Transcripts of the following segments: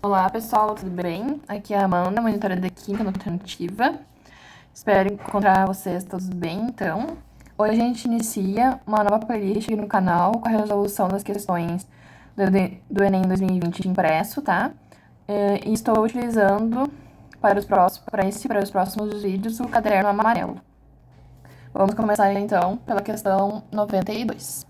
Olá pessoal, tudo bem? Aqui é a Amanda, monitora da Química Nutritiva. Espero encontrar vocês todos bem, então. Hoje a gente inicia uma nova playlist aqui no canal com a resolução das questões do Enem 2020 impresso, tá? E estou utilizando para os próximos vídeos o caderno amarelo. Vamos começar então pela questão 92.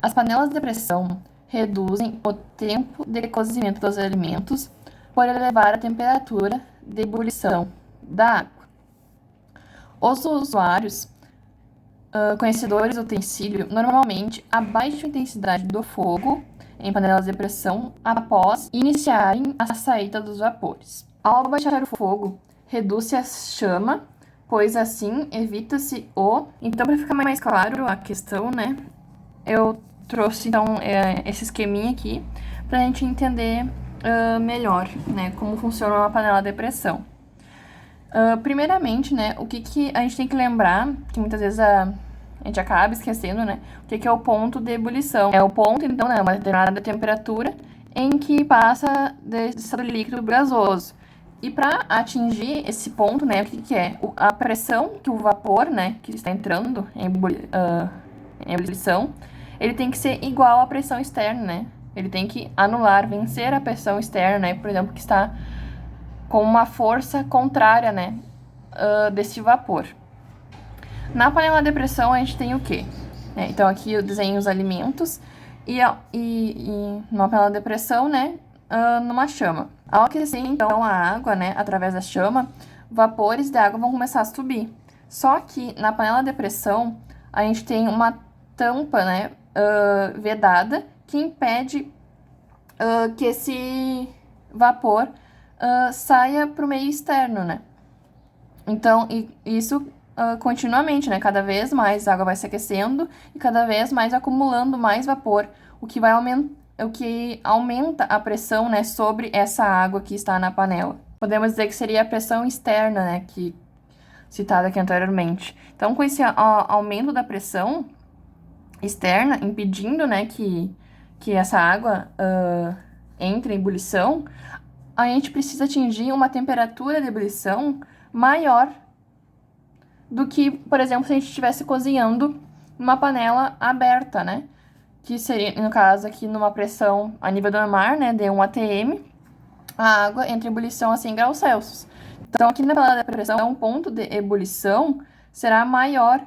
As panelas de pressão reduzem o tempo de cozimento dos alimentos por elevar a temperatura de ebulição da água. Os usuários conhecedores do utensílio normalmente abaixam a intensidade do fogo em panelas de pressão após iniciarem a saída dos vapores. Ao abaixar o fogo, reduz-se a chama, pois assim evita-se o... Então, para ficar mais claro a questão, né, eu trouxe, então, esse esqueminha aqui para a gente entender melhor, né, como funciona uma panela de pressão. Primeiramente, né, o que a gente tem que lembrar, que muitas vezes a gente acaba esquecendo, né, o que é o ponto de ebulição. É o ponto, então, né, uma determinada temperatura em que passa de estado líquido gasoso. E para atingir esse ponto, né, o que é? A pressão que o vapor, né, que está entrando em ebulição, ele tem que ser igual à pressão externa, né? Ele tem que anular, vencer a pressão externa, né? Por exemplo, que está com uma força contrária, né? Desse vapor. Na panela de pressão, a gente tem o quê? Então, aqui eu desenho os alimentos e numa panela de pressão, né? Numa chama. Ao aquecer, então, a água, né? Através da chama, vapores de água vão começar a subir. Só que na panela de pressão, a gente tem uma tampa, né? Vedada que impede que esse vapor saia para o meio externo, né? Então, isso continuamente, né? Cada vez mais a água vai se aquecendo e cada vez mais acumulando mais vapor, o que aumenta a pressão, né, sobre essa água que está na panela. Podemos dizer que seria a pressão externa, né, que citada aqui anteriormente. Então, com esse aumento da pressão externa, impedindo, né, que essa água entre em ebulição, a gente precisa atingir uma temperatura de ebulição maior do que, por exemplo, se a gente estivesse cozinhando numa panela aberta, né? Que seria, no caso aqui, numa pressão a nível do mar, né, de 1 atm, a água entra em ebulição a 100 graus Celsius. Então, aqui na panela de pressão, o ponto de ebulição será maior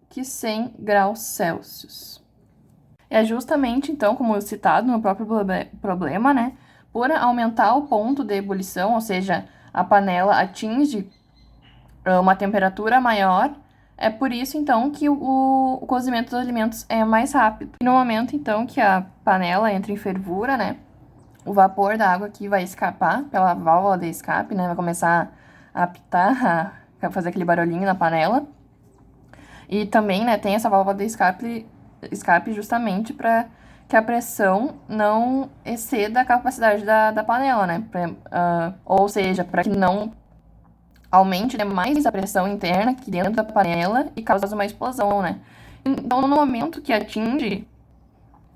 que 100 graus Celsius. É justamente, então, como citado no próprio problema, né, por aumentar o ponto de ebulição, ou seja, a panela atinge uma temperatura maior, é por isso, então, que o cozimento dos alimentos é mais rápido. E no momento, então, que a panela entra em fervura, né, o vapor da água aqui vai escapar pela válvula de escape, né, vai começar a apitar, a fazer aquele barulhinho na panela. E também, né, tem essa válvula de escape justamente para que a pressão não exceda a capacidade da panela, né? Ou seja, para que não aumente demais a pressão interna aqui dentro da panela e cause uma explosão, né? Então, no momento que atinge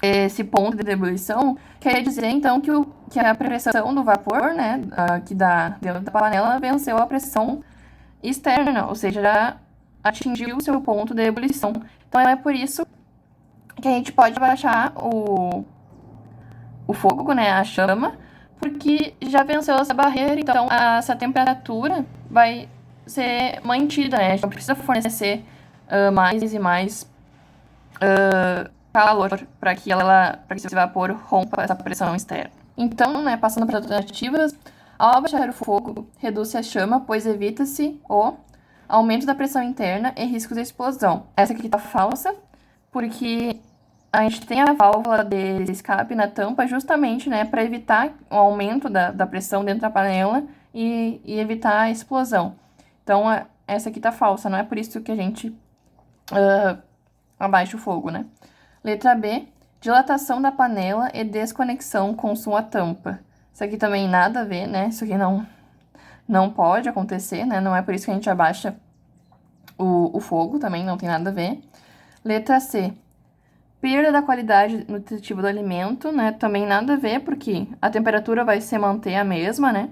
esse ponto de ebulição, quer dizer, então, que a pressão do vapor, né, que dá dentro da panela, venceu a pressão externa, ou seja, já atingiu o seu ponto de ebulição. Então, é por isso que a gente pode abaixar o fogo, né, a chama, porque já venceu essa barreira, então essa temperatura vai ser mantida, né? A gente não precisa fornecer mais e mais calor para que esse vapor rompa essa pressão externa. Então, né, passando para as alternativas, ao abaixar o fogo, reduz-se a chama, pois evita-se o aumento da pressão interna e risco de explosão. Essa aqui está falsa, porque a gente tem a válvula de escape na tampa justamente, né, para evitar o aumento da pressão dentro da panela e evitar a explosão. Então, essa aqui tá falsa, não é por isso que a gente abaixa o fogo, né? Letra B, dilatação da panela e desconexão com sua tampa. Isso aqui também nada a ver, né? Isso aqui não pode acontecer, né? Não é por isso que a gente abaixa o fogo, também não tem nada a ver. Letra C, Perda da qualidade nutritiva do alimento, né? Também nada a ver, porque a temperatura vai se manter a mesma, né?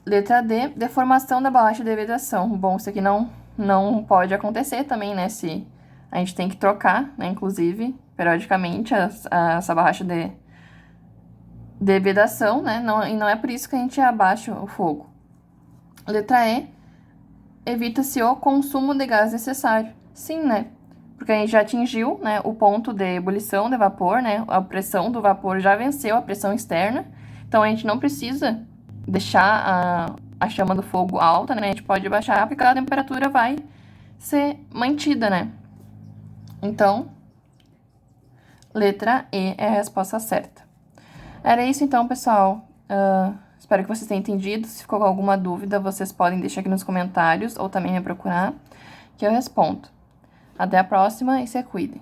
Letra D, deformação da borracha de vedação. Bom, isso aqui não pode acontecer também, né? Se a gente tem que trocar, né? Inclusive, periodicamente, essa borracha de vedação, né? E não é por isso que a gente abaixa o fogo. Letra E, evita-se o consumo de gás necessário. Sim, né? Porque a gente já atingiu, né, o ponto de ebulição de vapor, né? A pressão do vapor já venceu a pressão externa. Então, a gente não precisa deixar a chama do fogo alta, né? A gente pode baixar, porque a temperatura vai ser mantida, né? Então, letra E é a resposta certa. Era isso então, pessoal. Espero que vocês tenham entendido. Se ficou com alguma dúvida, vocês podem deixar aqui nos comentários ou também me procurar, que eu respondo. Até a próxima e se cuidem.